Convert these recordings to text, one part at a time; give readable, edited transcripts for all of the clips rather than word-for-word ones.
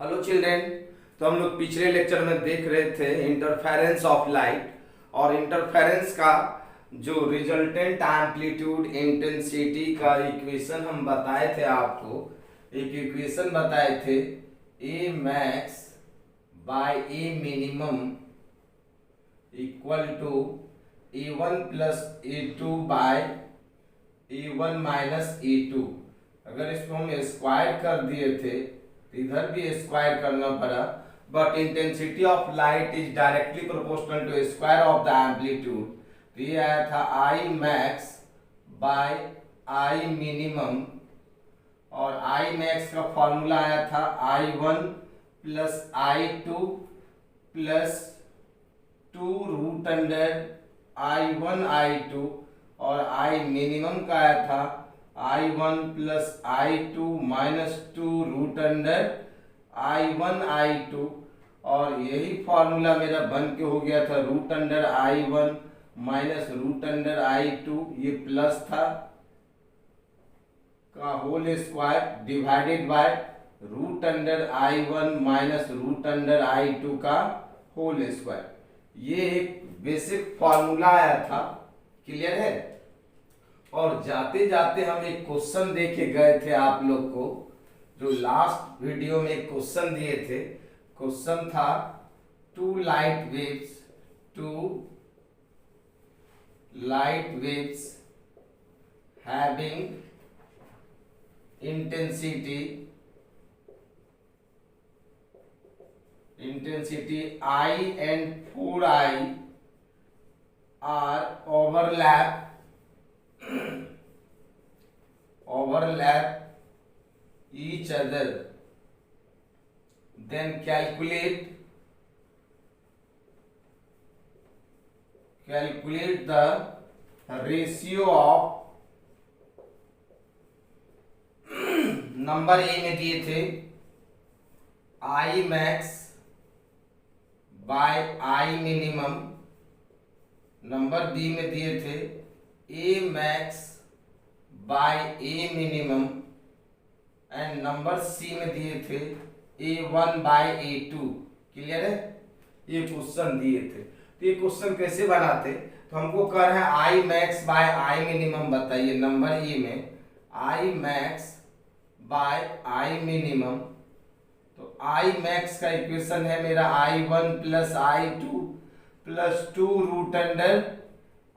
Hello children. तो हम लोग पिछले लेक्चर में देख रहे थे इंटरफेरेंस ऑफ लाइट और इंटरफेरेंस का जो रिजल्टेंट एम्पलीट्यूड इंटेंसिटी का इक्वेशन हम बताए थे आपको। एक इक्वेशन बताए थे A max by A minimum equal to A one plus A two by A one minus A two. अगर इसको हम स्क्वायर कर दिए थे, इधर भी स्क्वायर करना पड़ा, but intensity of light is directly proportional to square of the amplitude. तो ये आया था I max by I minimum, और आई मैक्स का फॉर्मूला आया था I1 plus I2 plus 2 root under I1 I2, और आई मिनिमम का आया था I1 plus I2 minus 2 root under I1 I2, और यही फॉर्मूला मेरा बन के हो गया था root under I1 minus root under I2, ये प्लस था का whole square divided by root under I1 minus root under I2 का होल स्क्वायर। ये एक बेसिक फॉर्मूला आया था, क्लियर है। और जाते जाते हम एक क्वेश्चन देके गए थे आप लोग को, जो लास्ट वीडियो में एक क्वेश्चन दिए थे। क्वेश्चन था two light waves having intensity I and 4I are overlap each other, then calculate the ratio of number A में दिए थे I max by I minimum, number B में दिए थे A max by A minimum, and number C में दिए थे A1 bye A2। Clear है। ये क्वेश्चन दिए थे। तो ये क्वेश्चन कैसे बनाते, तो हमको कह रहे हैं I max by I minimum बताइए। नंबर ए में I max by I minimum, तो आई मैक्स का इक्वेशन है मेरा I1 plus I2 plus 2 root under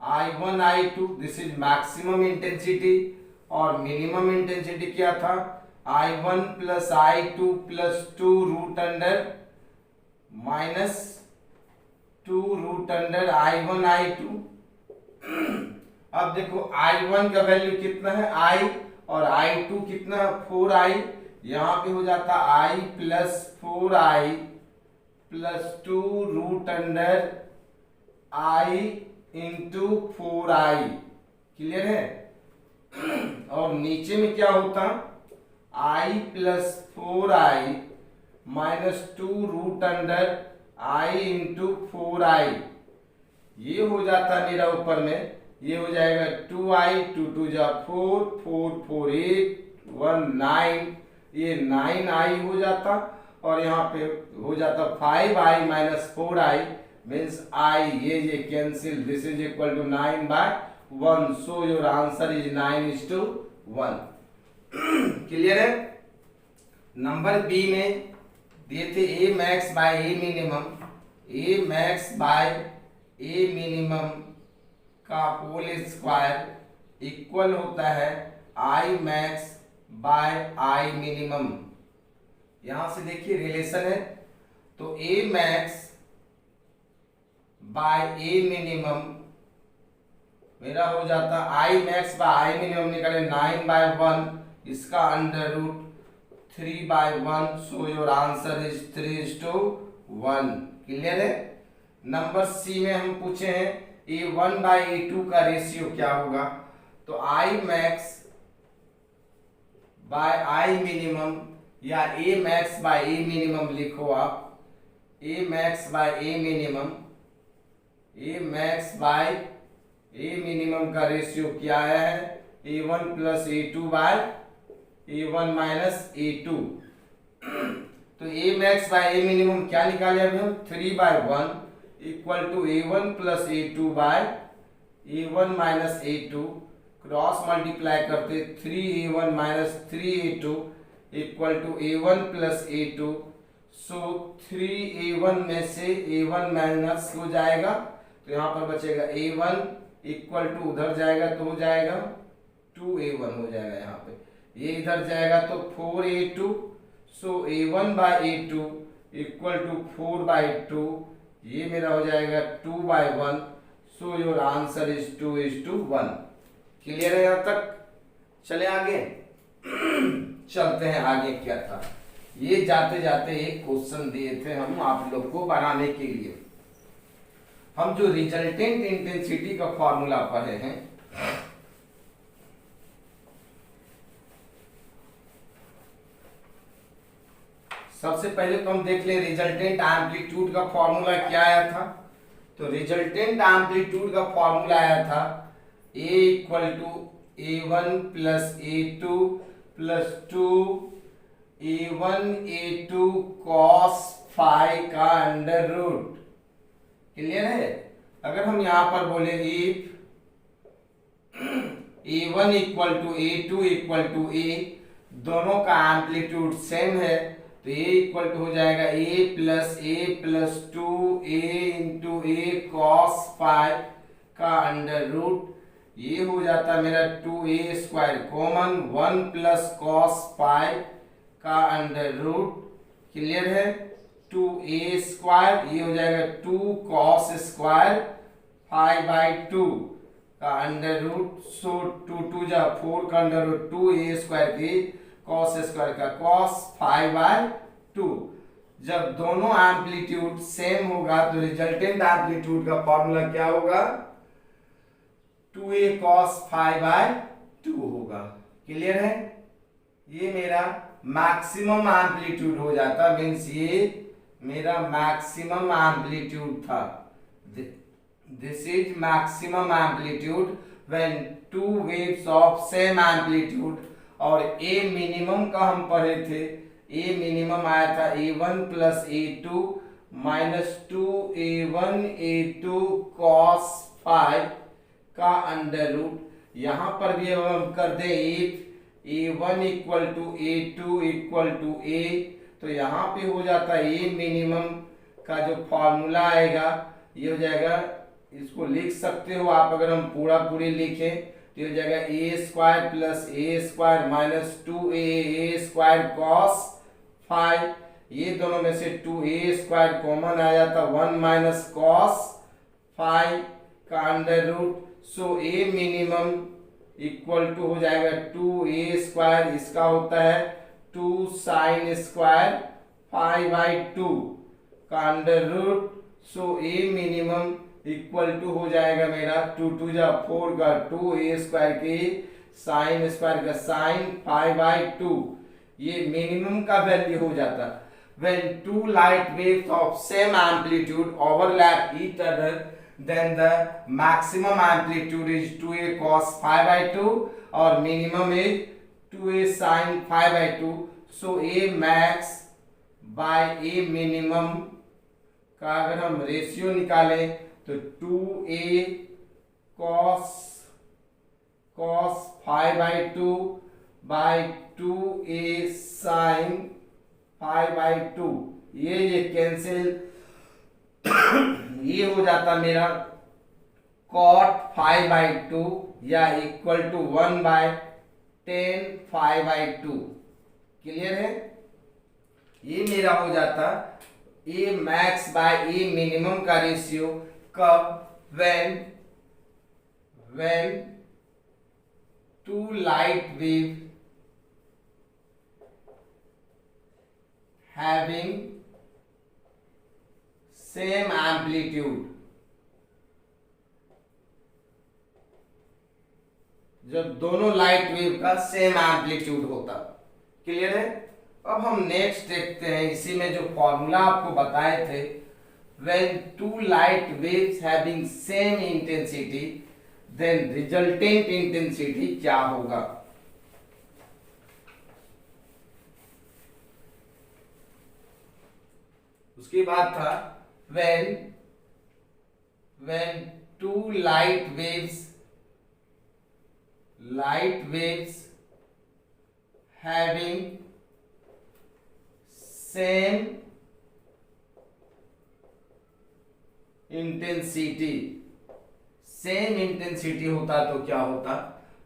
I1 I2, this is maximum intensity. और मिनिमम इंटेंसिटी क्या था, I1 plus I2 plus 2 root under minus 2 root under I1 I2। अब देखो I1 का वैल्यू कितना है I, और I2 कितना है 4I। यहाँ पे हो जाता I plus 4I plus 2 root under I into 4I। Clear है। और नीचे में क्या होता I plus 4I minus 2 root under I into 4I। ये हो जाता मेरा ऊपर में, ये हो जाएगा 2I 2 2 जा 4 4 4 8 1 9, ये 9I हो जाता, और यहाँ पे हो जाता 5I minus 4I means I, ये cancel, this is equal to 9 by 1, so your answer is 9:1। Clear है। नंबर बी में दिए थे A max by A minimum, A max by A minimum का होल स्क्वायर इक्वल होता है I max by I minimum. यहां से देखिए रिलेशन है, तो A max by A minimum मेरा हो जाता I max by I minimum निकाले 9/1, इसका under root 3/1, so your answer is 3:1। Clear है। नंबर सी में हम पूछे हैं A1 बाय A2 का रेशियो क्या होगा, तो I max by I minimum, या A max by A minimum लिखो आप। A max by A minimum, A max by A minimum का रेशियो क्या है, A1 plus A2 by A1 minus A2। तो A max by A minimum क्या निकाले अभी हम 3/1 equal to A1 plus A2 by A1 minus A2, cross multiply करते 3A1 minus 3A2 equal to A1 plus A2। So 3A1 में से A1 minus हो जाएगा तो यहाँ पर बचेगा A1 इक्वल टू उधर जाएगा तो हो जाएगा 2A1 हो जाएगा, यहाँ पे ये इधर जाएगा तो 4A2। So A1 bye A2 equal to 4/2, ये मेरा हो जाएगा 2/1। सो योर आंसर इज 2:1। क्लियर है यहाँ तक? चले आगे चलते हैं आगे क्या था। ये जाते जाते एक क्वेश्चन दिए थे हम आप लोग को बनाने के लिए। हम जो रिजल्टेंट इंटेंसिटी का फॉर्मूला पढ़े हैं, सबसे पहले तो हम देख ले रिजल्टेंट एम्पलीट्यूड का फॉर्मूला क्या आया था। तो रिजल्टेंट एम्पलीट्यूड का फॉर्मूला आया था A equal to A1 plus A2 plus 2 A1 A2 cos phi का अंडर रूट। क्लियर है? अगर हम यहां पर बोले if A1 equal to A2 equal to A, दोनों का एम्पलीट्यूड सेम है तो A इक्वल टू हो जाएगा A plus 2A into A cos phi का अंडर रूट। ये हो जाता मेरा 2A square common 1 plus cos phi का अंडर रूट। क्लियर है? 2A स्क्वायर, ये हो जाएगा 2 cos स्क्वायर 5/2 का अंडर रूट। सो 2 जा 4 का अंडर रूट 2A स्क्वायर की cos स्क्वायर का cos 5/2। जब दोनों एम्पलीट्यूड सेम होगा तो रिजल्टेंट एम्पलीट्यूड का फॉर्मूला क्या होगा? 2A cos 5/2 होगा। क्लियर है? ये मेरा मैक्सिमम एम्पलीट्यूड हो जाता, मीन्स ये मेरा मैक्सिमम एम्पलीट्यूड था। This is maximum amplitude when two waves of same amplitude. और ए मिनिमम का हम पढ़े थे, ए मिनिमम आया था A1 plus A2 minus 2A1 A2 cos 5 का अंडर रूट। यहां पर भी अब हम कर दे if A1 equal to A2 equal to A, तो यहाँ पे हो जाता है ए मिनिमम का जो फॉर्मूला आएगा ये हो जाएगा, इसको लिख सकते हो आप अगर हम पूरी लिखें तो ये हो जाएगा A square plus A square minus 2A square cos 5। ये दोनों में से 2A स्क्वायर कॉमन आ जाता 1 माइनस cos 5 का under root. So A minimum equal to हो जाएगा 2A स्क्वायर, इसका होता है 2 साइन स्क्वायर 5/2 का under root. So A minimum equal to हो जाएगा मेरा 2 जा 4 का 2A स्क्वायर की साइन स्क्वायर का साइन 5/2। ये मिनिमम का वैल्यू हो जाता when two light waves of same amplitude overlap each other, then the maximum amplitude is 2A cos 5/2 और minimum is 2A sin 5/2। so A max by A minimum का अगर हम ratio निकालें तो 2A cos 5/2 by 2A sin 5/2, ये cancel ये हो जाता मेरा cot 5/2 या इक्वल टू 1/10 5/2। क्लियर है? ये मेरा हो जाता ए मैक्स बाय ए मिनिमम का रेशियो कब? when two light wave having same amplitude, जब दोनों लाइट वेव का सेम एम्पलीट्यूड होता। क्लियर है? अब हम नेक्स्ट देखते हैं, इसी में जो फॉर्मूला आपको बताए थे, when two light waves having same intensity then resultant intensity क्या होगा? उसके बाद था when two light waves having same intensity होता तो क्या होता,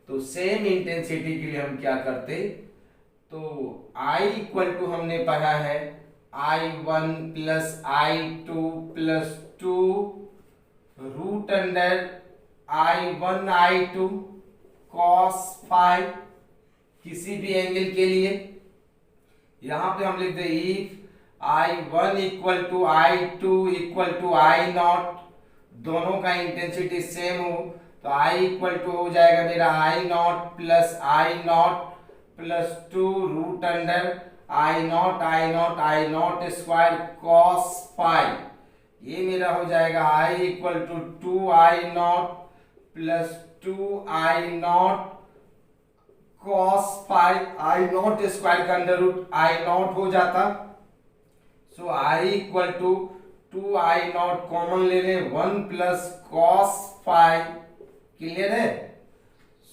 तो सेम इंटेंसिटी के लिए हम क्या करते, तो I इक्वल टू हमने पढ़ा है I1 plus I2 plus 2 root under I1 I2 cos phi किसी भी एंगल के लिए। यहां पे हम लिख दे if I1 equal to I2 equal to I naught, दोनों का इंटेंसिटी सेम हो तो I इक्वल टू हो जाएगा मेरा I naught plus 2 root under I naught square cos phi. ये मेरा हो जाएगा I equal to 2I naught plus 2I naught cos phi, I naught square का अंडर रूट I नॉट हो जाता। So I equal to 2I naught common ले लें 1 plus cos phi, clear है।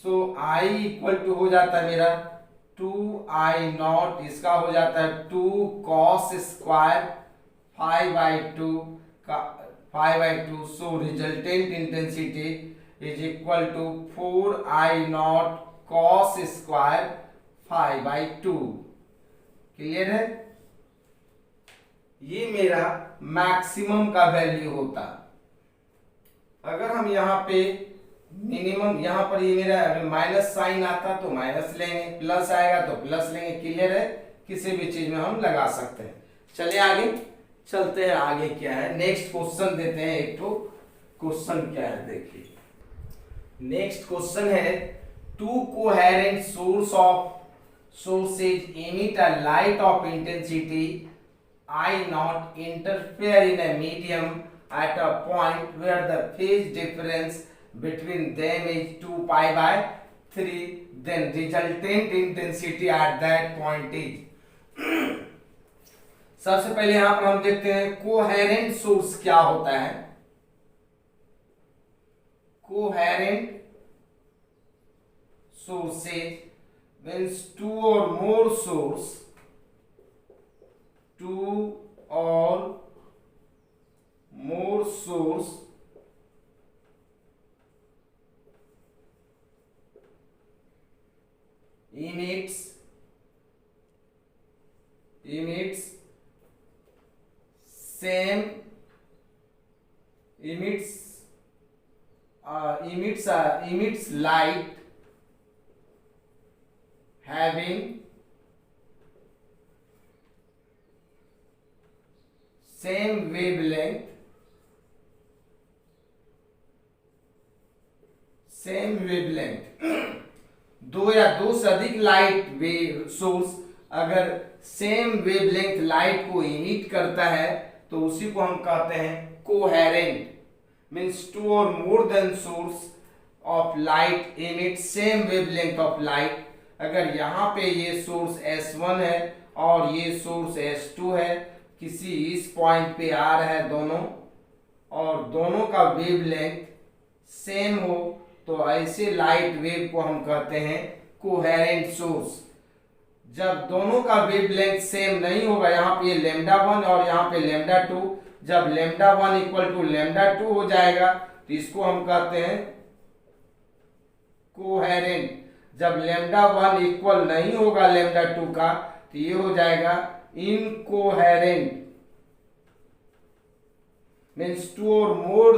सो I इक्वल टू हो जाता है मेरा 2I नॉट, इसका हो जाता है 2 कॉस स्क्वायर 5/2 का 5/2। So resultant intensity is equal to 4I naught cos square 5/2, clear है। ये मेरा मैक्सिमम का वैल्यू होता। अगर हम यहाँ पे मिनिमम, यहाँ पर ये मेरा माइनस साइन आता तो माइनस लेंगे, प्लस आएगा तो प्लस लेंगे, क्लियर है। किसी भी चीज में हम लगा सकते हैं। चलिए आगे चलते हैं, आगे क्या है नेक्स्ट क्वेश्चन देते हैं। एक तो क्वेश्चन क्या है देखिए, नेक्स्ट क्वेश्चन है to coherent sources emit a light of intensity I naught interfere in a medium at a point where the phase difference between them is 2π/3, then resultant intensity at that point is सबसे पहले यहां पर हम देखते हैं coherent source क्या होता है। Coherent sources means two or more source emits light having same wavelength दो या दो से अधिक लाइट वेव सोर्स अगर सेम वेवलेंथ लाइट को इमिट करता है तो उसी को हम कहते हैं कोहेरेंट। मींस टू और more then source of light emit same wavelength of light. अगर यहाँ पे ये सोर्स S1 है और ये सोर्स S2 है, किसी इस पॉइंट पे आ रहा है दोनों, और दोनों का वेवलेंथ सेम हो तो ऐसे लाइट वेव को हम कहते हैं कोहेरेंट सोर्स। जब दोनों का वेवलेंथ सेम नहीं होगा, यहाँ पे λ1 और यहाँ पे λ2, जब λ1 इक्वल टू λ2 हो जाएगा तो इसको हम कहते हैं कोहेरेंट। जब λ1 इक्वल नहीं होगा λ2 का तो ये हो जाएगा इनकोहेरेंट। मीन्स टू और more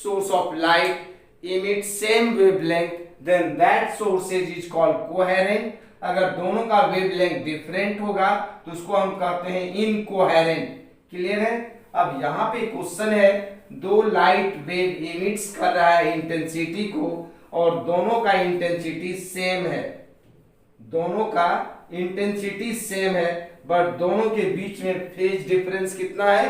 source of light emit same wavelength, then that sources is called coherent। अगर दोनों का वेवलेंथ डिफरेंट होगा तो उसको हम कहते हैं इनकोहेरेंट, क्लियर है। अब यहाँ पे क्वेश्चन है दो लाइट वेव इमिट्स कर रहा है इंटेंसिटी को और दोनों का इंटेंसिटी सेम है, दोनों का इंटेंसिटी सेम है, बट दोनों के बीच में फेज डिफरेंस कितना है।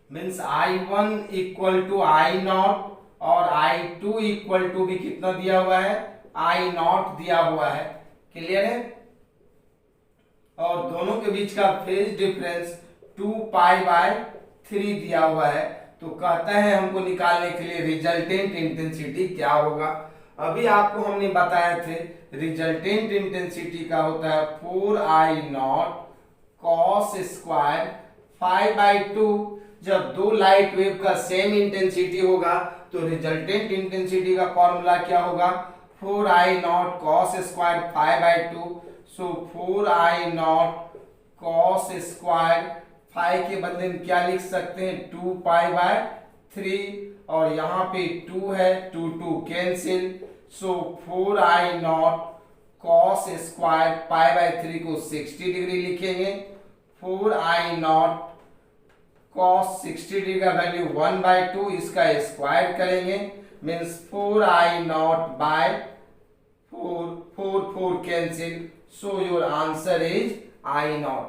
Means I1 equal to I naught और I2 इक्वल टू भी कितना दिया हुआ है I नॉट दिया हुआ है, क्लियर है। और दोनों के बीच का फेज डिफरेंस 2π/3 दिया हुआ है। तो कहता है हमको निकालने के लिए रिजल्टेंट इंटेंसिटी क्या होगा। अभी आपको हमने बताया थे रिजल्टेंट इंटेंसिटी का होता है 4I0 cos स्क्वायर 5/2। जब दो लाइट वेव का सेम इंटेंसिटी होगा तो रिजल्टेंट इंटेंसिटी का फॉर्मूला क्या होगा 4I0 cos स्क्वायर 5/2। सो 4I0 cos स्क्वायर 5 के बदले में क्या लिख सकते हैं 2π/3 और यहाँ पे 2 है 2 कैंसिल। सो 4I0 cos स्क्वायर π/3 को 60 डिग्री लिखेंगे। 4I0 cos 60 डिग्री का वैल्यू 1/2, इसका स्क्वायर करेंगे means 4I0/4 cancel. So your answer is I0।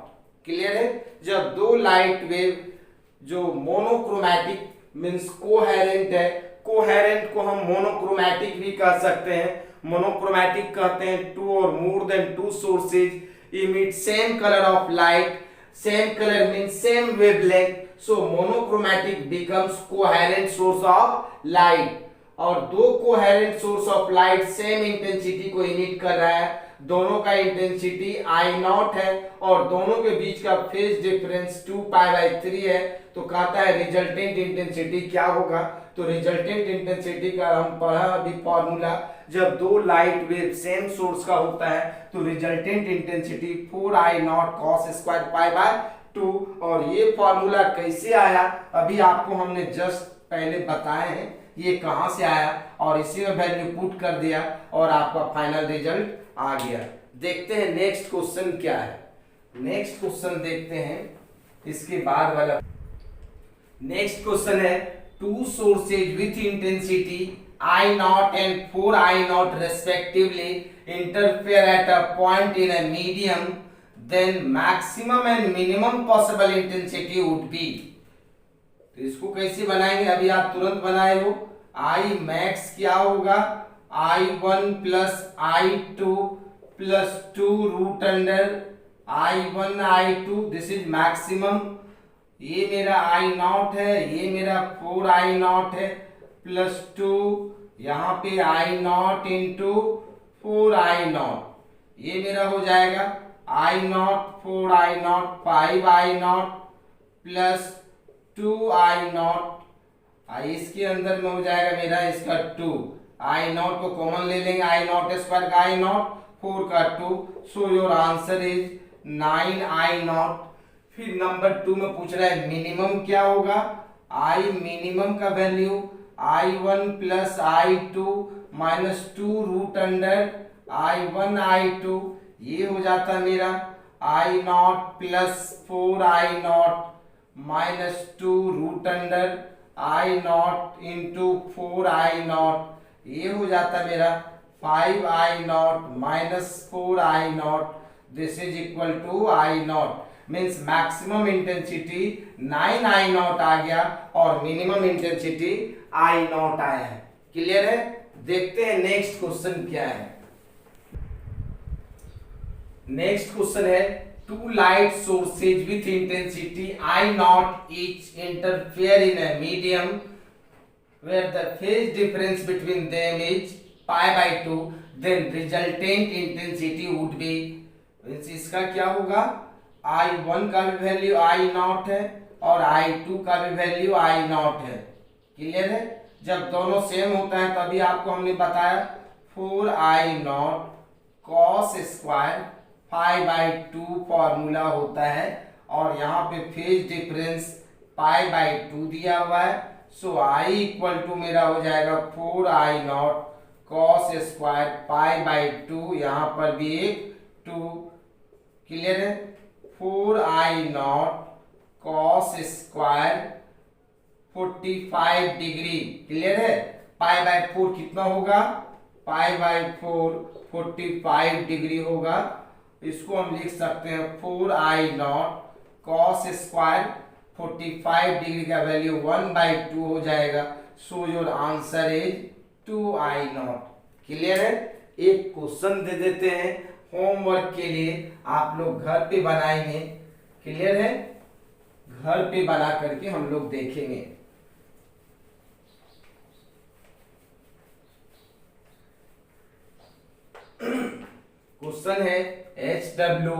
Clear है। जब दो लाइट वेव जो मोनोक्रोमैटिक मीन्स कोहेरेंट है, कोहेरेंट को हम मोनोक्रोमैटिक भी कह सकते हैं। मोनोक्रोमैटिक कहते हैं टू और more than two sources emit same color of light, same color means same wavelength, so monochromatic becomes coherent source of light। और दो coherent source of light same intensity को इमिट कर रहा है, दोनों का इंटेंसिटी I0 है और दोनों के बीच का फेज डिफरेंस 2π/3 है। तो कहता है रिजल्टेंट इंटेंसिटी क्या होगा। तो रिजल्टेंट इंटेंसिटी का हम पढ़ा अभी फॉर्मूला, जब दो लाइट वेव सेम सोर्स का होता है तो resultant intensity 4I0 cos square 5/2। और ये फॉर्मूला कैसे आया अभी आपको हमने जस्ट पहले बताए हैं, ये कहां से आया और इसी में वैल्यू पुट कर दिया और आपका फाइनल रिजल्ट आ गया। देखते हैं नेक्स्ट क्वेश्चन क्या है। नेक्स्ट क्वेश्चन देखते हैं इसके बाद वाला। नेक्स्ट क्वेश्चन है two sources with intensity I0 and 4I0 respectively interfere at a point in a medium, then maximum and minimum possible intensity would be। तो इसको कैसे बनाएंगे अभी आप तुरंत बनाए हो। I max क्या होगा I1 plus I2 plus 2 root under I1 I2, this is maximum. ये मेरा I0 है, ये मेरा 4I0 है प्लस 2 यहाँ पे I0 इंटू 4I0, ये मेरा हो जाएगा I0 4I0 5I0 plus 2I0। इसके अंदर में हो जाएगा मेरा इसका 2, I0 को कॉमन ले लेंगे, I0 स्क्वायर का I0 4 का 2। सो योर आंसर इज 9I0। फिर नंबर 2 में पूछ रहा है मिनिमम क्या होगा। I मिनिमम का value I1 plus I2 minus 2 root under I1 I2, ये हो जाता मेरा I0 plus 4I0 minus 2 root under I0 into 4I0, ये हो जाता मेरा 5I0 minus 4I0, this is equal to I0। Means maximum intensity 9I0 आ गया और मिनिमम इंटेंसिटी I0 आया है। क्लियर है। देखते हैं नेक्स्ट क्वेश्चन क्या है। नेक्स्ट क्वेश्चन है two light sources with intensity I0 each interfere in a medium where the phase difference between them is π/2, then resultant intensity would be, इसका क्या होगा I1 का भी वैल्यू I0 है और I2 का भी वैल्यू I0 है। क्लियर है। जब दोनों सेम होता है तभी आपको हमने बताया 4I0 cos स्क्वायर 5/2 फॉर्मूला होता है और यहाँ पे फेज डिफरेंस π/2 दिया हुआ है। सो I इक्वल टू मेरा हो जाएगा 4I0 cos स्क्वायर π/2, यहाँ पर भी एक 2। क्लियर है। 4I0 cos square 45 degree. Clear है। π/4 कितना होगा π/4 45 डिग्री होगा। इसको हम लिख सकते हैं 4I0 cos स्क्वायर 45 डिग्री का वैल्यू 1/2 हो जाएगा। सो your answer is 2I0। Clear है। एक क्वेश्चन दे देते हैं होमवर्क के लिए, आप लोग घर पे बनाएंगे। क्लियर है। घर पे बना करके हम लोग देखेंगे। क्वेश्चन है HW,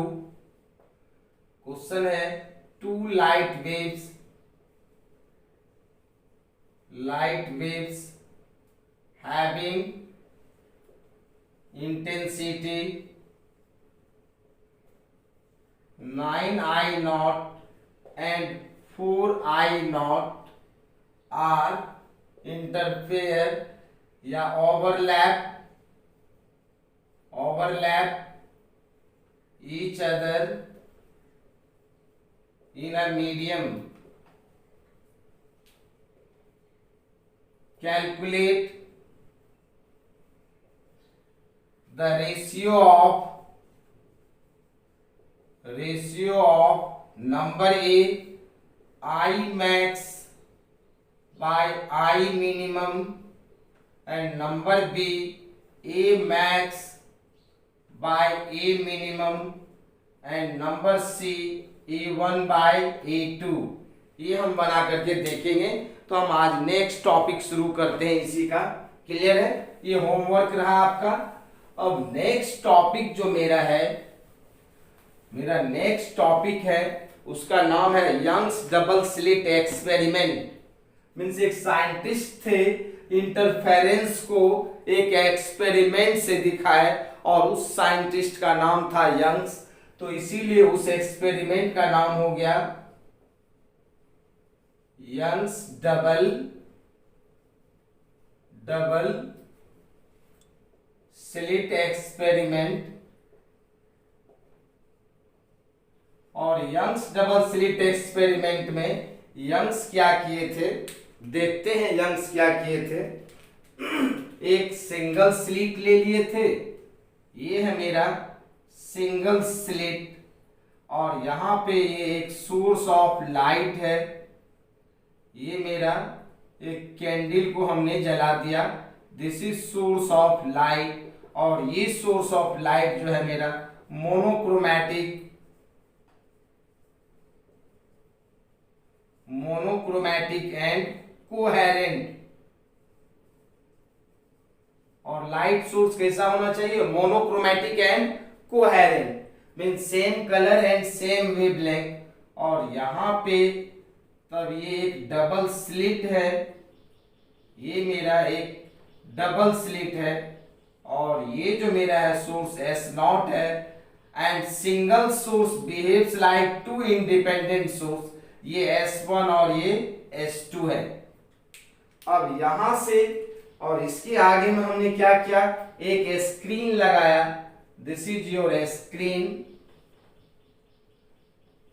क्वेश्चन है two light waves having intensity 9I0 and 4I0 are interfere या overlap each other in a medium. Calculate the ratio of number A I max by I minimum and number B A max by A minimum and number C A1 by A2। ये हम बना करके देखेंगे। तो हम आज next topic शुरू करते हैं इसी का। क्लियर है? ये होमवर्क रहा आपका। अब नेक्स्ट टॉपिक जो मेरा नेक्स्ट टॉपिक है उसका नाम है Young's double slit experiment. Means एक साइंटिस्ट थे, इंटरफेरेंस को एक एक्सपेरिमेंट से दिखाए और उस साइंटिस्ट का नाम था यंग्स। तो इसीलिए उस एक्सपेरिमेंट का नाम हो गया यंग्स डबल स्लिट एक्सपेरिमेंट। और यंग्स डबल स्लिट एक्सपेरिमेंट में यंग्स क्या किए थे, देखते हैं यंग्स क्या किए थे। एक सिंगल स्लिट ले लिए थे, ये है मेरा सिंगल स्लिट, और यहां पे ये एक सोर्स ऑफ लाइट है। ये मेरा एक कैंडल को हमने जला दिया, this is source of light. और ये सोर्स ऑफ लाइट जो है मेरा मोनोक्रोमैटिक एंड कोहेरेंट। और लाइट सोर्स कैसा होना चाहिए? Monochromatic and coherent, mean same colour and same wavelength. और यहां पे तब ये एक डबल स्लिट है, ये मेरा एक डबल स्लिट है, और ये जो मेरा है सोर्स S0 है। And single source behaves like two independent source, ये S1 और ये S2 है। अब यहां से और इसके आगे में हमने क्या किया, एक स्क्रीन लगाया, दिस इज योर स्क्रीन।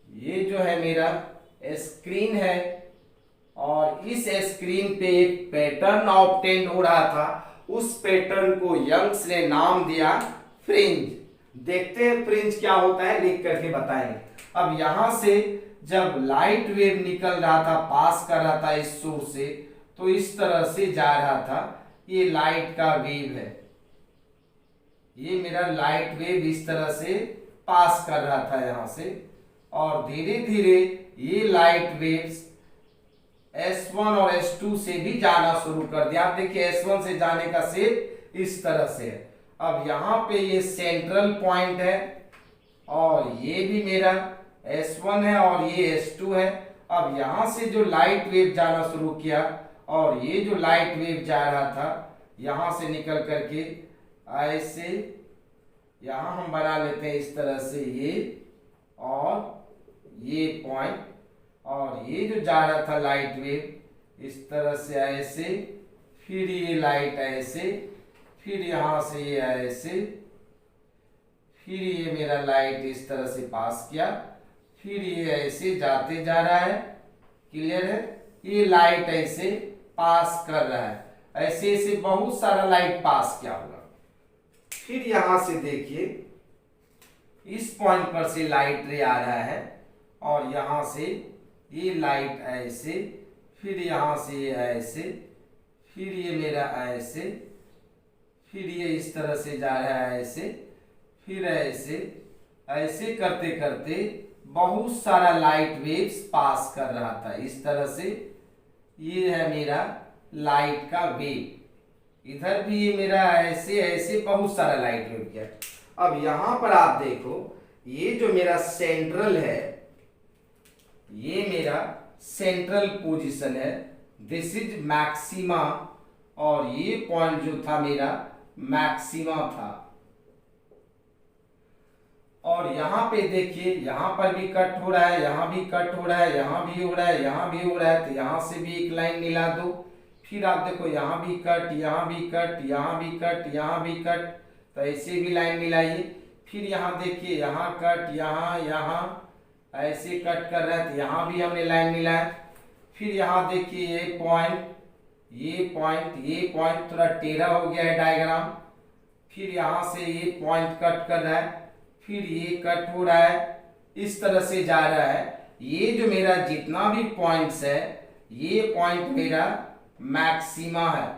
ये जो है मेरा स्क्रीन है, और इस स्क्रीन पे एक पैटर्न ऑब्टेन हो रहा था। उस पैटर्न को यंग्स ने नाम दिया फ्रिंज। देखते हैं फ्रिंज क्या होता है, लिख करके बताएंगे। अब यहां से जब लाइट वेव निकल रहा था, पास कर रहा था इस सोर्स से, तो इस तरह से जा रहा था। ये लाइट का वेव है, ये मेरा लाइट वेव इस तरह से पास कर रहा था यहां से। और धीरे धीरे ये लाइट वेव्स S1 और S2 से भी जाना शुरू कर दिया। आप देखिए S1 से जाने का शेप इस तरह से है। अब यहाँ पे ये सेंट्रल पॉइंट है, और ये भी मेरा S1 है और ये S2 है। अब यहाँ से जो लाइट वेव जाना शुरू किया, और ये जो लाइट वेव जा रहा था यहाँ से निकल करके ऐसे यहाँ हम बना लेते हैं इस तरह से, ये और ये पॉइंट, और ये जो जा रहा था लाइट वेव इस तरह से ऐसे, फिर ये लाइट ऐसे, फिर यहाँ से ये ऐसे, फिर ये मेरा लाइट इस तरह से पास किया, फिर ये ऐसे जाते जा रहा है। क्लियर है? ये लाइट ऐसे पास कर रहा है, ऐसे ऐसे बहुत सारा लाइट पास किया होगा। फिर यहां से देखिए इस पॉइंट पर से लाइट रे आ रहा है, और यहां से ये लाइट ऐसे, फिर यहां से ये ऐसे, फिर ये मेरा ऐसे, फिर ये इस तरह से जा रहा है ऐसे, फिर ऐसे, ऐसे करते करते बहुत सारा लाइट वेव्स पास कर रहा था इस तरह से। ये है मेरा लाइट का वेव, इधर भी ये मेरा ऐसे ऐसे बहुत सारा लाइट वेव गया। अब यहां पर आप देखो, ये जो मेरा सेंट्रल है, ये मेरा सेंट्रल पोजीशन है, दिस इज मैक्सिमा, और ये पॉइंट जो था मेरा मैक्सिमा था। और यहां पे देखिए, यहां पर भी कट हो रहा है, यहां भी कट हो रहा है, यहां भी हो रहा है, यहां भी हो रहा है, तो यहां से भी एक लाइन मिला दो। फिर आप देखो, यहां भी कट, यहां भी कट, यहां भी कट, यहां भी कट, तो ऐसे भी लाइन मिलाइए। फिर यहां देखिए, यहां कट, यहां यहां ऐसे कट कर रहा है, तो यहां भी हमने लाइन मिलाया। फिर यहां देखिए, ये पॉइंट, ये पॉइंट, ये पॉइंट थोड़ा टेढ़ा हो गया है डायग्राम। फिर यहां से ये पॉइंट कट कर रहा है, फिर ये कट हो रहा है, इस तरह से जा रहा है। ये जो मेरा जितना भी पॉइंट्स है, ये पॉइंट मेरा मैक्सिमा है,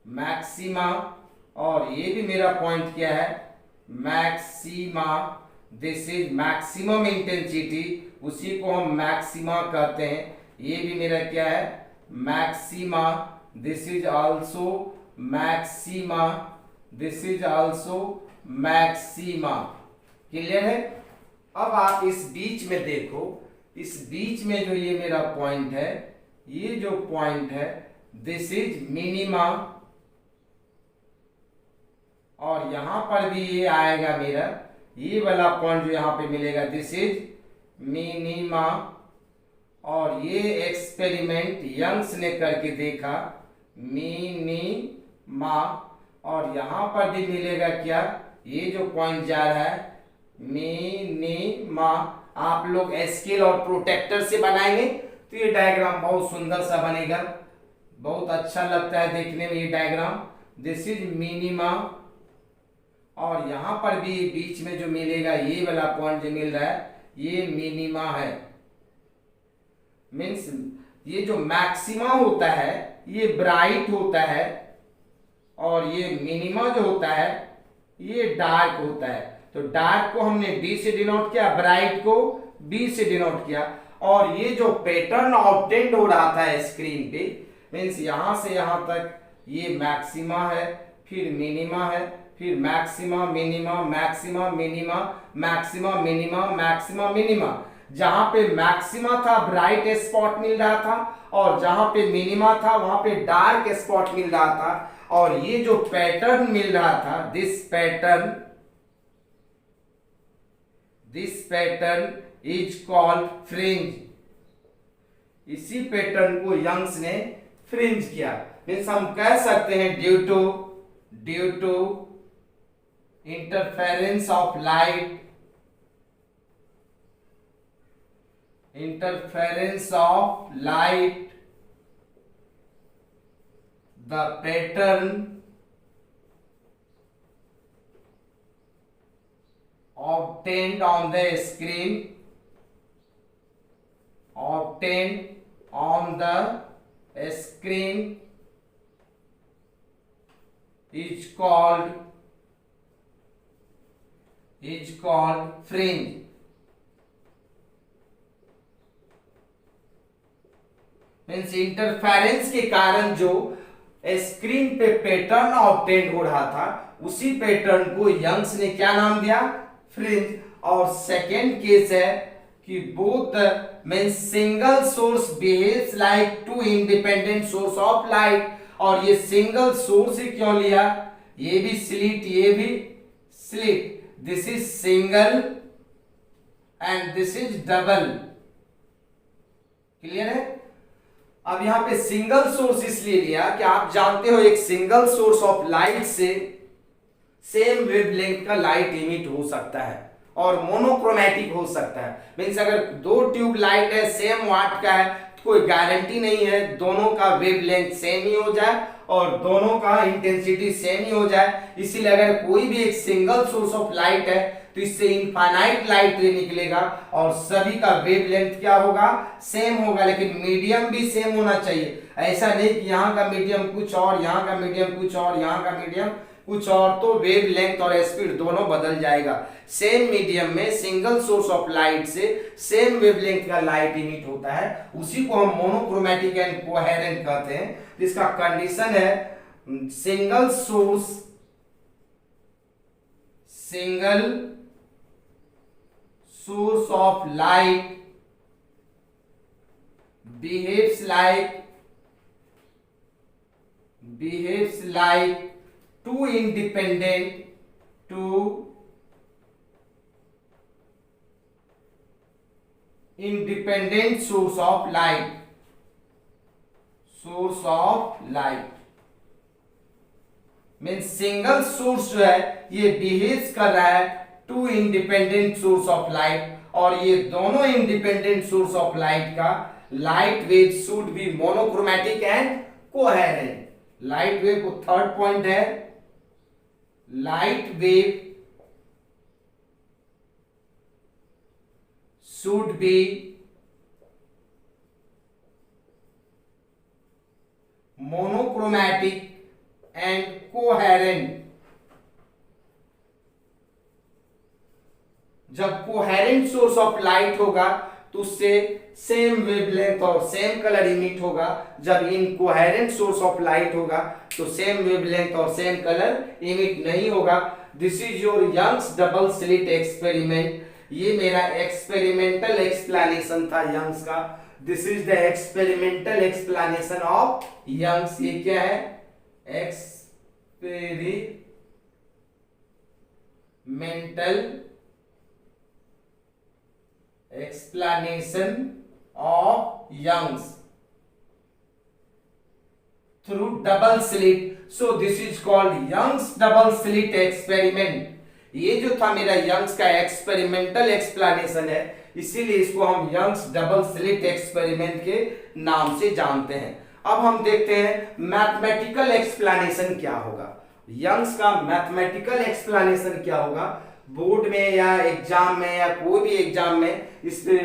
मैक्सिमा। और ये भी मेरा पॉइंट क्या है, maxima. This is maximum intensity, उसी को हम मैक्सिमा कहते हैं। ये भी मेरा क्या है, maxima. This is also maxima, this is also maxima. Clear है। अब आप इस बीच में देखो, इस बीच में जो ये मेरा पॉइंट है, ये जो पॉइंट है, दिस इज मिनिमा। और यहां पर भी ये आएगा मेरा, ये वाला पॉइंट जो यहां पे मिलेगा, दिस इज मिनिमा। और ये एक्सपेरिमेंट यंग्स ने करके देखा, मिनिमा। और यहां पर भी मिलेगा क्या, ये जो पॉइंट जा रहा है, मिनिमा। आप लोग स्केल और प्रोटेक्टर से बनाएंगे तो ये डायग्राम बहुत सुंदर सा बनेगा, बहुत अच्छा लगता है देखने में ये डायग्राम। This is minima. और यहां पर भी बीच में जो मिलेगा, ये वाला पॉइंट जो मिल रहा है, ये मिनिमा है। मीन्स ये जो मैक्सिमा होता है ये ब्राइट होता है, और ये मिनिमा जो होता है ये डार्क होता है। तो डार्क को हमने डी से डिनोट किया, ब्राइट को बी से डिनोट किया। और ये जो पैटर्न ऑब्टेंड हो रहा था स्क्रीन पे, मीन्स यहां से यहां तक ये मैक्सिमा है, फिर मिनिमा है, फिर maxima minima, maxima minima, maxima minima, maxima minima. जहां पे मैक्सिमा था ब्राइट स्पॉट मिल रहा था, और जहां पे मिनिमा था वहां पे डार्क स्पॉट मिल रहा था। और ये जो पैटर्न मिल रहा था, this pattern is called fringe. इसी पैटर्न को यंग्स ने फ्रिंज किया। मीन्स हम कह सकते हैं due to interference of light, the pattern obtained on the screen is called fringe. Means interference के कारण जो स्क्रीन पे पैटर्न ऑब्टेन हो रहा था, उसी पैटर्न को यंग्स ने क्या नाम दिया, फ्रिंज। और सेकेंड केस है कि both means single source behaves like two independent source of light. और ये सिंगल सोर्स ही क्यों लिया, ये भी स्लिट, ये भी slit. This is single and this is double. Clear है। अब यहां पे सिंगल सोर्स इसलिए लिया कि आप जानते हो एक सिंगल सोर्स ऑफ लाइट से सेम वेवलेंथ का लाइट इमिट हो सकता है और मोनोक्रोमैटिक हो सकता है। मींस अगर दो ट्यूब लाइट है सेम वाट का है तो कोई गारंटी नहीं है दोनों का वेवलेंथ सेम ही हो जाए और दोनों का इंटेंसिटी सेम ही हो जाए। इसीलिए अगर कोई भी एक सिंगल सोर्स ऑफ लाइट है तो इससे इनफाइनाइट लाइट रे निकलेगा और सभी का वेवलेंथ क्या होगा, सेम होगा। लेकिन मीडियम भी सेम होना चाहिए। ऐसा नहीं कि यहाँ का मीडियम कुछ और, यहाँ का मीडियम कुछ और, यहाँ का मीडियम कुछ और तो वेव लेंथ और स्पीड दोनों बदल जाएगा। सेम मीडियम में सिंगल सोर्स ऑफ लाइट से सेम वेवलेंथ का लाइट इमिट होता है, उसी को हम मोनोक्रोमैटिक एंड कोहेरेंट कहते हैं। इसका कंडीशन है single source of light behaves like two independent source of light means single source जो है ये बिहेव कर रहा है two independent source of light, और ये दोनों इंडिपेंडेंट सोर्स ऑफ लाइट का light wave should be monochromatic and coherent. Light wave को थर्ड पॉइंट है, light wave should be monochromatic and coherent. जब कोहेरेंट सोर्स ऑफ लाइट होगा तो उससे सेम वेवलेंथ और सेम कलर इमिट होगा। जब इनकोहेरेंट सोर्स ऑफ लाइट होगा तो सेम वेवलेंथ और सेम कलर इमिट नहीं होगा। This is your Young's double slit experiment. ये मेरा एक्सपेरिमेंटल एक्सप्लेनेशन था यंग्स का। This is the experimental explanation of Young's. ये क्या है? Experimental explanation of Young's through double slit. So this is called Young's double slit experiment. ये जो था मेरा यंग्स का एक्सपेरिमेंटल एक्सप्लेनेशन है, इसीलिए इसको हम यंग्स डबल स्लिट एक्सपेरिमेंट के नाम से जानते हैं। अब हम देखते हैं मैथमेटिकल एक्सप्लेनेशन क्या होगा। यंग्स का मैथमेटिकल एक्सप्लेनेशन क्या होगा। बोर्ड में या एग्जाम में या कोई भी एग्जाम में इस पे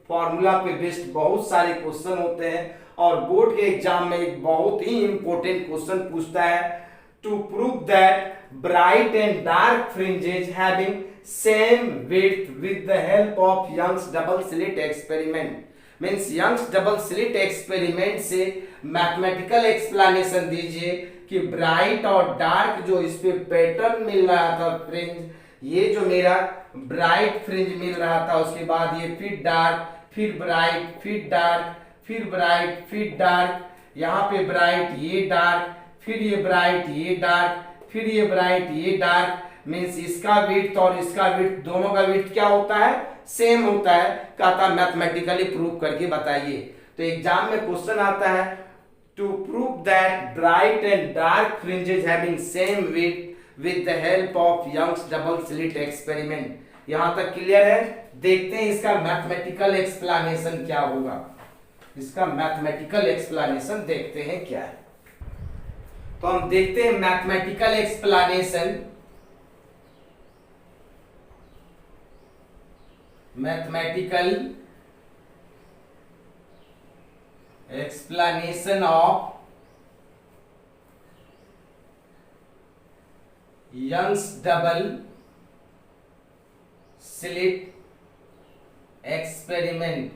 फॉर्मूला पे बेस्ड बहुत सारे क्वेश्चन होते हैं, और बोर्ड के एग्जाम में एक बहुत ही इंपॉर्टेंट क्वेश्चन पूछता है to prove that bright and dark fringes having same width with the help of Young's double slit experiment. Means Young's double slit experiment से मैथमेटिकल एक्सप्लेनेशन दीजिए कि ब्राइट और डार्क जो इस पे पैटर्न मिल रहा था फ्रिंज, ये जो मेरा ब्राइट फ्रिंज मिल रहा था, उसके बाद ये फिर डार्क, फिर ब्राइट, फिर डार्क, फिर ब्राइट, फिर डार्क, यहाँ पे ब्राइट ये डार्क, फिर ये ब्राइट ये डार्क, फिर ये ब्राइट ये डार्क। मींस इसका विड्थ और इसका विड्थ दोनों का विड्थ क्या होता है? सेम होता है। कहता मैथमेटिकली प्रूव करके बताइए। तो एग्जाम में क्वेश्चन आता है to prove that bright and dark fringes having same width with the help of Young's double slit experiment। यहां तक क्लियर है? देखते हैं इसका मैथमेटिकल एक्सप्लेनेशन क्या होगा। इसका मैथमेटिकल एक्सप्लेनेशन देखते हैं क्या है। तो हम देखते हैं mathematical explanation. Mathematical explanation of Young's double slit experiment।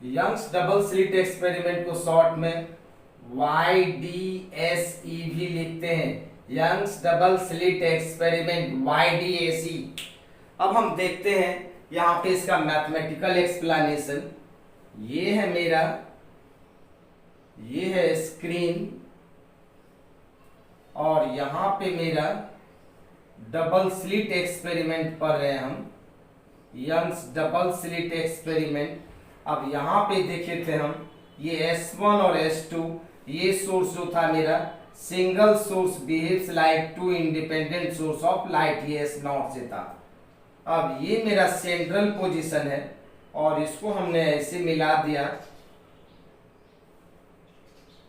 Young's double slit experiment को शॉर्ट में YDSE भी लिखते हैं। Young's double slit experiment YDSE। अब हम देखते हैं यहाँ पे इसका मैथमेटिकल एक्सप्लेनेशन। ये है मेरा, ये है स्क्रीन, और यहां पे मेरा डबल स्लिट एक्सपेरिमेंट पढ़ रहे हैं हम, यंग्स डबल स्लिट एक्सपेरिमेंट। अब यहां पे देखे थे हम ये S1 और S2, ये सोर्स जो था मेरा single source behaves like two independent source of light, ये S0 से था। अब ये मेरा सेंट्रल पोजीशन है और इसको हमने ऐसे मिला दिया,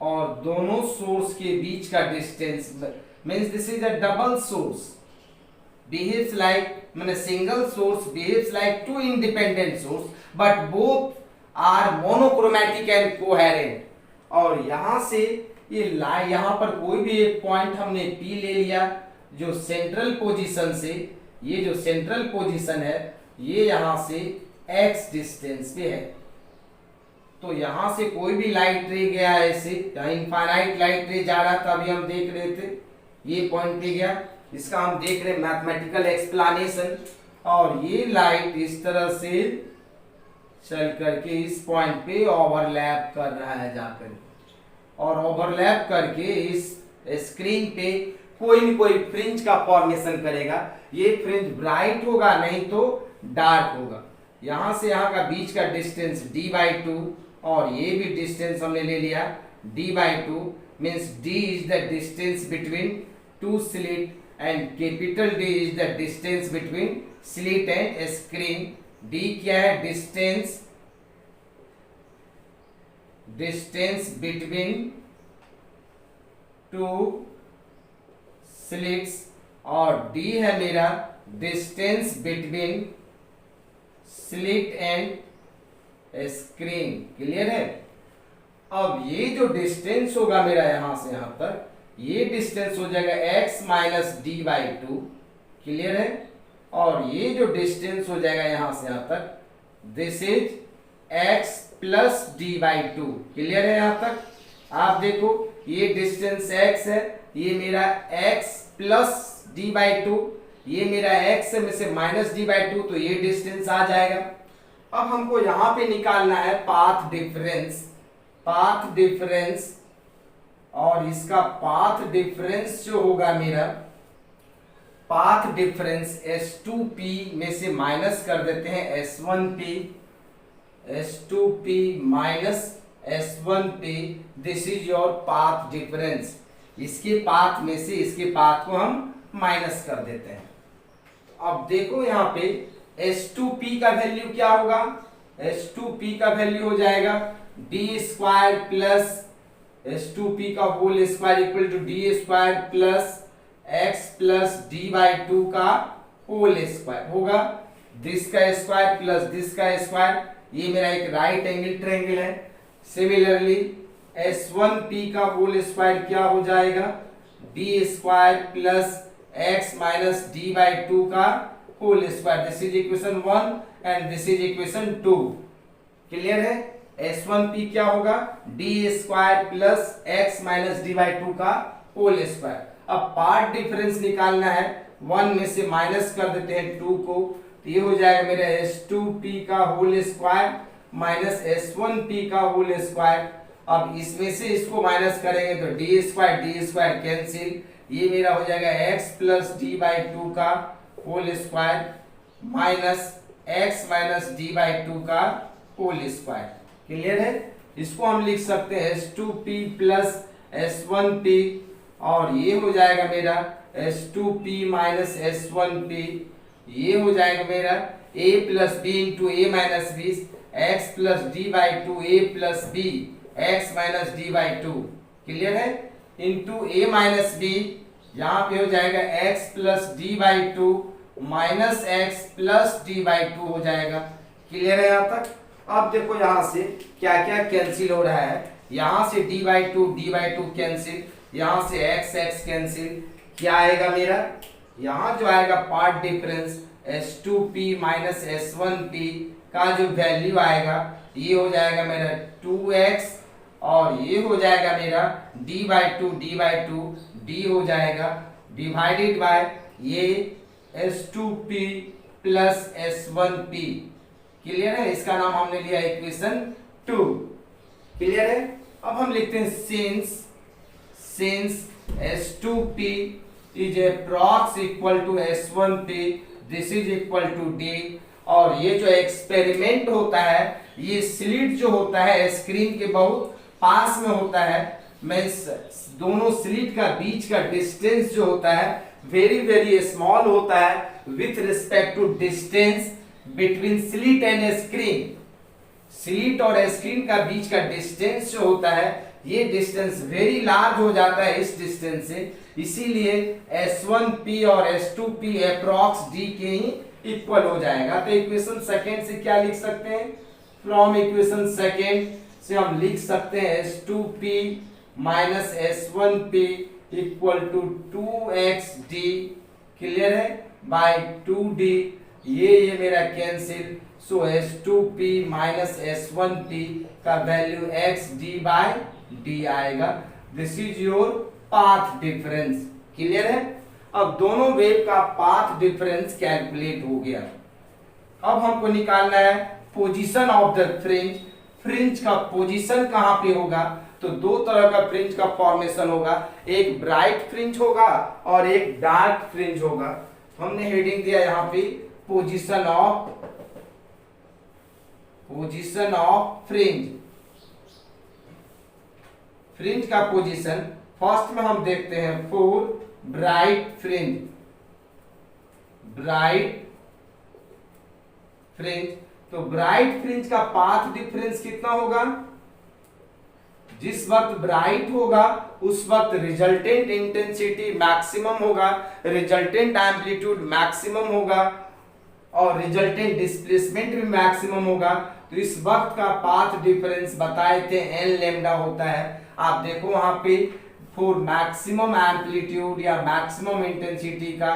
और दोनों सोर्स के बीच का distance means this is a double source behaves like, माने single source behaves like two independent source but both are monochromatic and coherent. और यहां से ये लाइन यहाँ पर कोई भी एक पॉइंट हमने P ले लिया जो सेंट्रल पोजीशन से, ये जो सेंट्रल पोजीशन है ये यहाँ से x डिस्टेंस पे है। तो यहाँ से कोई भी लाइट रे गया ऐसे, यहाँ इनफाइनाइट लाइट रे जा रहा था, अभी हम देख रहे थे ये पॉइंट पे गया, इसका हम देख रहे मैथमेटिकल एक्सप्लेनेशन। और ये लाइट इस तरह से चल करके इस पॉइंट पे ओवरलैप कर रहा है जाकर, और ओवरलैप करके इस स्क्रीन पे कोई न कोई फ्रिंज का फॉर्मेशन करेगा। ये फ्रिंज ब्राइट होगा नहीं तो डार्क होगा। यहाँ से यहाँ का बीच का डिस्टेंस d/2 और ये भी डिस्टेंस हमने ले लिया d/2, means d is the distance between two slit and capital D is the distance between slit and screen. d क्या है? डिस्टेंस बिटवीन टू स्लिट्स, और d है मेरा distance between slit and screen. Clear है? अब ये जो distance होगा मेरा यहां से यहां तक, ये डिस्टेंस हो जाएगा x माइनस d/2। क्लियर है? और ये जो डिस्टेंस हो जाएगा यहां से यहां तक, this is x plus d/2। Clear है? यहां तक आप देखो ये डिस्टेंस x है, ये मेरा x प्लस d/2, ये मेरा x में से माइनस d/2, तो ये डिस्टेंस आ जाएगा। अब हमको यहां पे निकालना है पाथ डिफरेंस, और इसका पाथ डिफरेंस जो होगा मेरा, पाथ डिफरेंस S2P में से माइनस कर देते हैं S2P minus S1P, this is your path difference. इसके पाथ में से इसके पाथ को हम माइनस कर देते हैं। अब देखो यहाँ पे S2P का वैल्यू क्या होगा? S2P का वैल्यू हो जाएगा d² प्लस S2P का whole square equal to d² plus x plus d/2 का होल स्क्वायर होगा। दिस का स्क्वायर प्लस दिस का स्क्वायर, ये मेरा एक राइट एंगल ट्रायंगल है। सिमिलरली S1P का होल स्क्वायर क्या हो जाएगा? d² plus x minus d/2 का whole square. This is equation 1 and this is equation 2। Clear है? S1P क्या होगा? d² plus x minus d/2 का होल स्क्वायर। अब पार्ट डिफरेंस निकालना है, 1 में से माइनस कर देते हैं 2 को, तो ये हो जाएगा मेरा S2P का होल स्क्वायर माइनस S1P का होल स्क्वायर। अब इसमें से इसको माइनस करेंगे तो d² कैंसिल, ये मेरा हो जाएगा x प्लस d/2 का whole square minus x minus d/2 का होल स्क्वायर। क्लियर है? इसको हम लिख सकते हैं S2P प्लस S1P, और ये हो जाएगा मेरा S2P माइनस S1P, ये हो जाएगा मेरा a plus b into a minus b, x plus d/2 a plus b x minus d/2। Clear है? इंटू a माइनस b, यहाँ पे हो जाएगा x plus d/2 minus x plus d/2 हो जाएगा। क्लियर है यहाँ तक? अब देखो यहाँ से क्या क्या कैंसिल हो रहा है, यहाँ से d/2 कैंसिल, यहाँ से x कैंसिल, क्या आएगा मेरा? यहाँ जो आएगा path difference S2P minus S1P का जो वैल्यू आएगा, ये हो जाएगा मेरा 2x, और ये हो जाएगा मेरा d/2 d हो जाएगा डिवाइडेड बाय ये S2P प्लस S1P। क्लियर है? इसका नाम हमने लिया इक्वेशन 2। क्लियर है? अब हम लिखते हैं since S2P is approx equal to S1P, this is equal to D। और ये जो एक्सपेरिमेंट होता है, ये स्लिट जो होता है स्क्रीन के बहुत पास में होता है, मींस दोनों स्लिट का बीच का डिस्टेंस जो होता है वेरी वेरी स्मॉल होता है with respect to distance between slit and screen. Slit और स्क्रीन का बीच का डिस्टेंस जो होता है, ये डिस्टेंस वेरी लार्ज हो जाता है इस डिस्टेंस से, इसीलिए S1P और S2P अप्रॉक्स D के ही इक्वल हो जाएगा। तो इक्वेशन सेकेंड से क्या लिख सकते हैं? फ्रॉम इक्वेशन सेकेंड से हम लिख सकते हैं S2P minus S1P equal to 2XD, clear है, बाय 2D, ये मेरा cancel, so S2P minus S1P का वैल्यू XD बाय D आएगा। This is your path difference, clear है। अब दोनों वेव का पाथ डिफरेंस कैलकुलेट हो गया। अब हमको निकालना है position of the fringe. Fringe का पोजीशन कहां पे होगा, तो दो तरह का फ्रिंज का फॉर्मेशन होगा, एक ब्राइट फ्रिंज होगा और एक डार्क फ्रिंज होगा। हमने हेडिंग दिया यहां पे पोजीशन ऑफ फ्रिंज। फ्रिंज का पोजीशन फर्स्ट में हम देखते हैं फॉर ब्राइट फ्रिंज। तो ब्राइट फ्रिंज का पाथ डिफरेंस कितना होगा, जिस वक्त ब्राइट होगा उस वक्त रिजल्टेंट इंटेंसिटी मैक्सिमम होगा, रिजल्टेंट एम्पलीट्यूड मैक्सिमम होगा और रिजल्टेंट डिस्प्लेसमेंट भी मैक्सिमम होगा। तो इस वक्त का पाथ डिफरेंस बताए थे n लैम्डा होता है। आप देखो वहां पे फॉर मैक्सिमम एम्पलीट्यूड या मैक्सिमम इंटेंसिटी का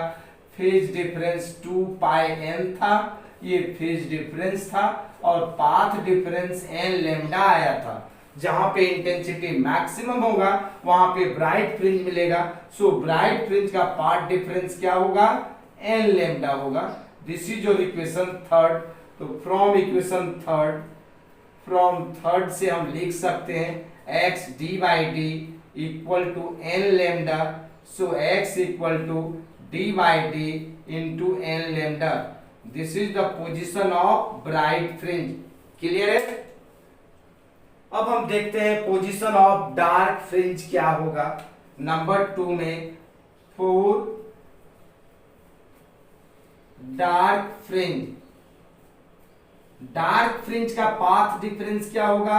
फेज डिफरेंस 2 पाई n था, ये फेज डिफरेंस था, और पाथ डिफरेंस n लैम्डा आया था। जहां पे इंटेंसिटी मैक्सिमम होगा वहां पे ब्राइट फ्रिंज मिलेगा, सो ब्राइट फ्रिंज का पाथ डिफरेंस क्या होगा, n लैम्डा होगा। This is your equation third. तो फ्रॉम इक्वेशन थर्ड से हम लिख सकते हैं x d by D equal to n lambda, so x equal to d by D into n lambda. This is the position of bright fringe, clear है। अब हम देखते हैं पोजीशन ऑफ डार्क फ्रिंज क्या होगा। नंबर 2 में for dark fringe का path difference क्या होगा,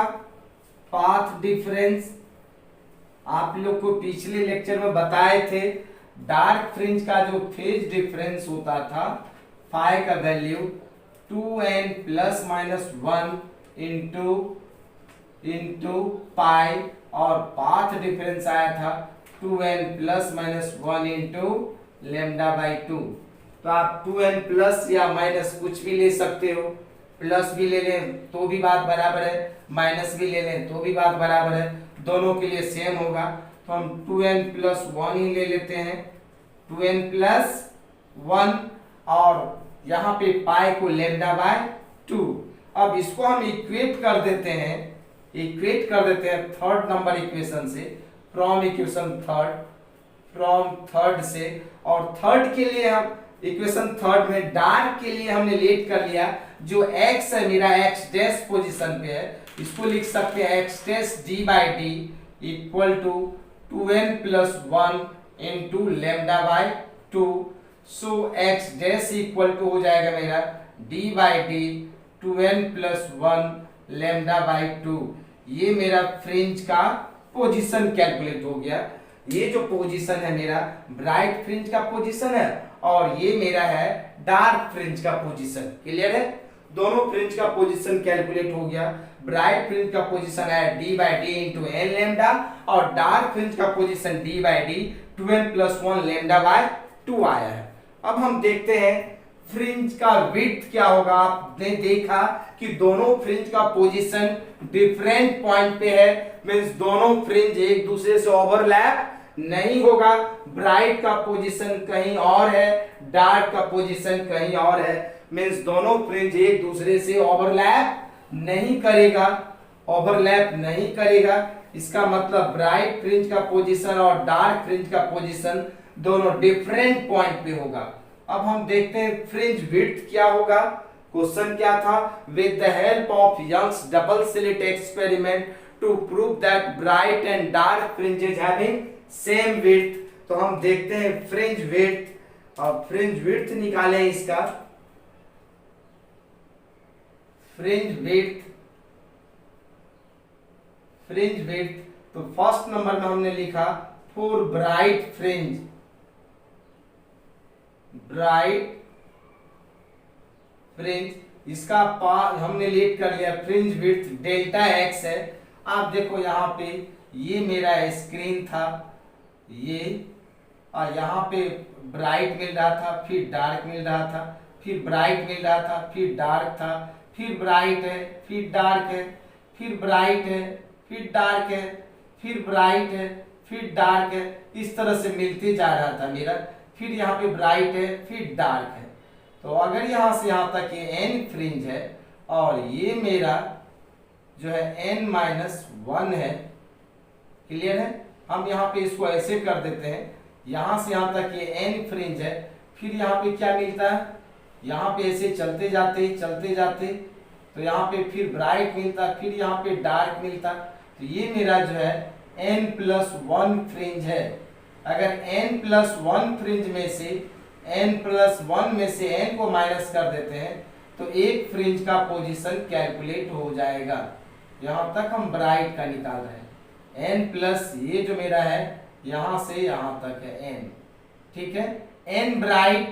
पाथ डिफरेंस आप लोग को पिछले लेक्चर में बताए थे। डार्क फ्रिंज का जो फेज डिफरेंस होता था, फाई का value 2n plus minus 1 into pi, और पाथ डिफरेंस आया था 2n plus minus 1 into lambda by 2। तो आप 2n प्लस या माइनस कुछ भी ले सकते हो, प्लस भी ले लें तो भी बात बराबर है, माइनस भी ले लें तो भी बात बराबर है, दोनों के लिए सेम होगा। तो हम 2n प्लस 1 ही ले लेते हैं, 2n प्लस 1, और यहाँ पे पाई को लेमडा बाय 2। अब इसको हम इक्वेट कर देते हैं थर्ड नंबर इक्वेशन से, फ्रॉम थर्ड से। और थर्ड के लिए हम इक्वेशन थर्ड में डार्क के लिए हमने लेट कर लिया, जो x है मेरा x डैश पोजीशन पे है, इसको लिख सकते हैं x dash d by D equal to 2n plus 1 into lambda by 2। So x dash equal to हो जाएगा मेरा d by D 2n plus 1 lambda by 2। ये मेरा फ्रिंज का पोजीशन कैलकुलेट हो गया। ये जो पोजीशन है मेरा ब्राइट फ्रिंज का पोजीशन है, और ये मेरा है डार्क फ्रिंज का पोजीशन, क्लियर है। दोनों फ्रिंज का पोजीशन कैलकुलेट हो गया। ब्राइट फ्रिंज का पोजीशन है d by D into N lambda, और डार्क फ्रिंज का position d by D 2n plus 1 lambda by 2 आया है। अब हम देखते हैं फ्रिंज का विड्थ क्या होगा। आपने देखा कि दोनों फ्रिंज का पोजीशन डिफरेंट पॉइंट पे है, मींस दोनों फ्रिंज एक दूसरे से ओवरलैप नहीं होगा। ब्राइट का पोजीशन कहीं और है, डार्क का पोजीशन कहीं और है, मींस दोनों फ्रिंज एक दूसरे से ओवरलैप नहीं करेगा। इसका मतलब ब्राइट फ्रिंज का पोजीशन और डार्क फ्रिंज का पोजीशन दोनों डिफरेंट पॉइंट पे होगा। अब हम देखते हैं फ्रिंज विड्थ क्या होगा। क्वेश्चन क्या था, with the help of Young's double slit experiment to prove that bright and dark fringes having same width. तो हम देखते हैं फ्रिंज विड्थ, और फ्रिंज विड्थ निकालें इसका। फ्रिंज विड्थ तो फर्स्ट नंबर में हमने लिखा फॉर ब्राइट फ्रिंज, इसका हमने लेट कर लिया फ्रिंज विड्थ डेल्टा एक्स है। आप देखो यहाँ पे ये मेरा स्क्रीन था, ये, और यहाँ पे ब्राइट मिल रहा था, फिर डार्क मिल रहा था, फिर ब्राइट मिल रहा था, फिर डार्क था, फिर ब्राइट है, फिर डार्क है, फिर ब्राइट है, फिर डार्क है, फिर ब्राइट है, फिर डार्क है, इस तरह से मिलते जा रहा था मेरा। फिर यहाँ पे ब्राइट है, फिर डार्क है। तो अगर यहाँ से यहाँ तक ये n फ्रिंज है और ये मेरा जो है n-1 है, क्लियर है। हम यहाँ पे इसको ऐसे कर देते हैं, यहाँ से यहाँ तक ये n फ्रिंज है, फिर यहाँ पे क्या मिलता है, यहाँ पे ऐसे चलते जाते तो यहाँ पे फिर ब्राइट मिलता, फिर यहाँ पे डार्क मिलता। तो ये मेरा जो है n+1 फ्रिंज है। अगर n+1 फ्रिंज में से n+1 में से n को माइनस कर देते हैं तो एक फ्रिंज का पोजीशन कैलकुलेट हो जाएगा। यहाँ तक हम ब्राइट का निकाल रहे हैं। n प्लस ये जो मेरा है यहाँ से यहाँ तक है n, ठीक है। n ब्राइट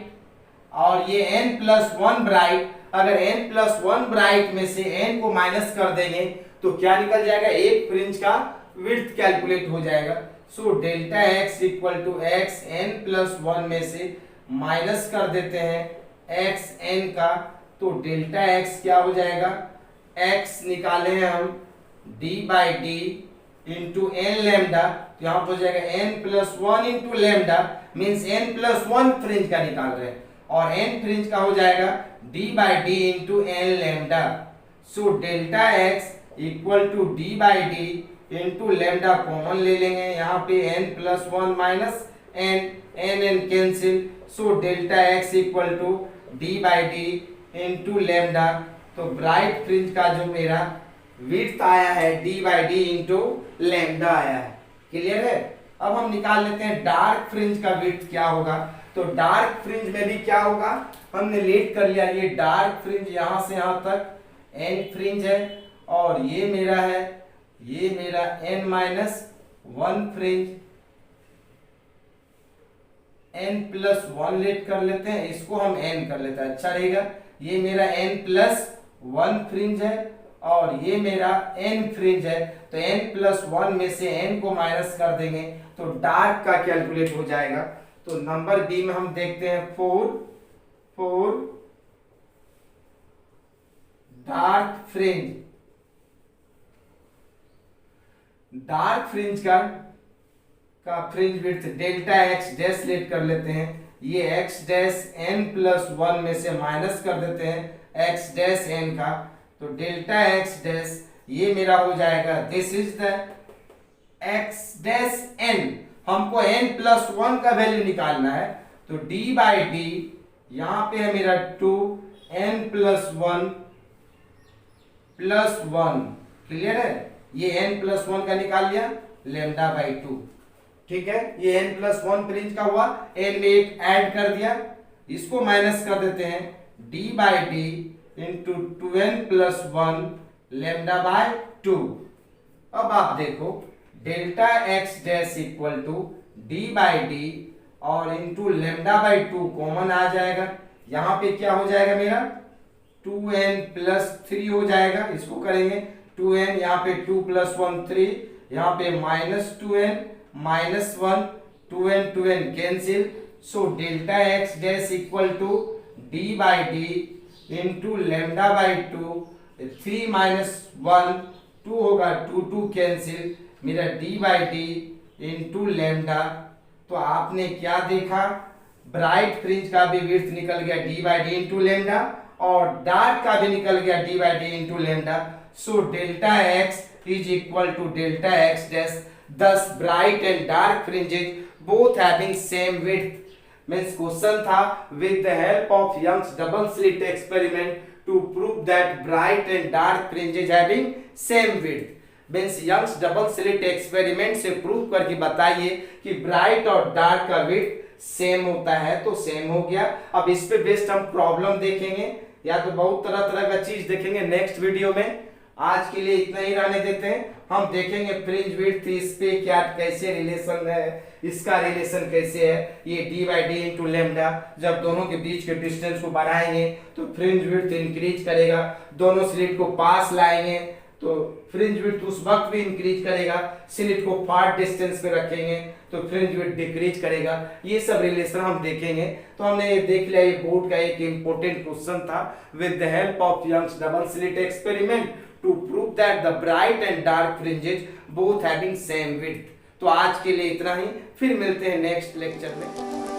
और ये n+1 ब्राइट, अगर n+1 ब्राइट में से n को माइनस कर देंगे तो क्या निकल जाएगा, एक फ्रिंज का विड्थ कैलकुलेट हो जाएगा। So delta x equal to x n+1 में से माइनस कर देते हैं x n का, तो डेल्टा x क्या हो जाएगा, x निकाले हैं हम d/d इंटू n लैम्डा, तो यहाँ हो जाएगा n+1 into lambda, means n+1 fringe का निकाल रहे हैं, और n फ्रिंज का हो जाएगा d/d into n lambda. So delta x equal to d/d into lambda common ले लेंगे, यहाँ पे n+1 minus n cancel. So delta x equal to d/d into lambda. तो ब्राइट फ्रिंज का जो मेरा विड्थ आया है d/d इंटू लैम्डा आया है, क्लियर है। अब हम निकाल लेते हैं डार्क फ्रिंज का विड्थ क्या होगा। तो डार्क फ्रिंज में भी क्या होगा, हमने लेट कर लिया, ये डार्क फ्रिंज यहाँ से यहाँ तक n फ्रिंज है, और ये मेरा है, ये मेरा n-1 फ्रिंज, n+1 लेट कर लेते हैं, इसको हम n कर लेते हैं, अच्छा रहेगा। ये मेरा n+1 फ्रिंज है और ये मेरा n फ्रिंज है, तो n+1 में से n को माइनस कर देंगे तो डार्क का कैलकुलेट हो जाएगा। तो नंबर बी में हम देखते हैं 4 डार्क फ्रिंज। डार्क फ्रिंज का fringe width delta x dash let कर लेते हैं, ये x डैश n+1 में से माइनस कर देते हैं x डैश n का, तो डेल्टा x डैश ये मेरा हो जाएगा, this is the x dash n। हमको n+1 का वैल्यू निकालना है, तो d/d यहाँ पे है मेरा 2 n+1 +1, क्लियर है। ये n+1 का निकाल लिया λ/2, ठीक है। ये n+1 फ्रिंज का हुआ, n में एक ऐड कर दिया, इसको माइनस कर देते हैं d/d इंटू 2n+1 λ/2। अब आप देखो delta x dash equal to d/d और इंटू λ/2 कॉमन आ जाएगा, यहाँ पे क्या हो जाएगा मेरा 2n+3 हो जाएगा, इसको करेंगे 2n, यहाँ पे 2 + 1 3, यहाँ पे -2n -1 2n cancel. So delta x dash equal to d/d into λ/2, 3 - 1 2 होगा, 2 कैंसिल, मेरा d/d इंटू लैम्डा। तो आपने क्या देखा, ब्राइट फ्रिंज का भी विड्थ निकल गया d/d इंटू लैम्डा, और डार्क का भी निकल गया d/d into lambda. So delta x is equal to delta x dash. Thus bright and dark fringes both having same width. Means question था with the help of Young's double slit experiment to prove that bright and dark fringes having same width. Means Young's double slit experiment से prove करके बताइए कि bright और dark का width same होता है, तो सेम हो गया। अब इस पे बेस्ड हम प्रॉब्लम देखेंगे, या तो बहुत तरह तरह का चीज देखेंगे नेक्स्ट वीडियो में। आज के लिए इतना ही रहने देते हैं, हम देखेंगे फ्रिंज विड्थ, इस पे क्या कैसे रिलेशन है, इसका रिलेशन कैसे है, ये d/d इंटू लैम्डा, जब दोनों के बीच के डिस्टेंस को बढ़ाएंगे तो फ्रिंज विड्थ इंक्रीज करेगा, दोनों स्लिट को पास लाएंगे तो फ्रिंज विड्थ उस वक्त भी इंक्रीज करेगा, स्लिट को फार डिस्टेंस में रखेंगे तो फ्रिंज विड्थ डिक्रीज करेगा। ये सब रिलेशन हम देखेंगे। तो हमने ये देख लिया, ये बोर्ड का एक इंपॉर्टेंट क्वेश्चन था with the help of Young's double slit experiment to prove that the bright and dark fringes both having same width. तो आज के लिए इतना ही, फिर मिलते हैं नेक्स्ट लेक्चर में।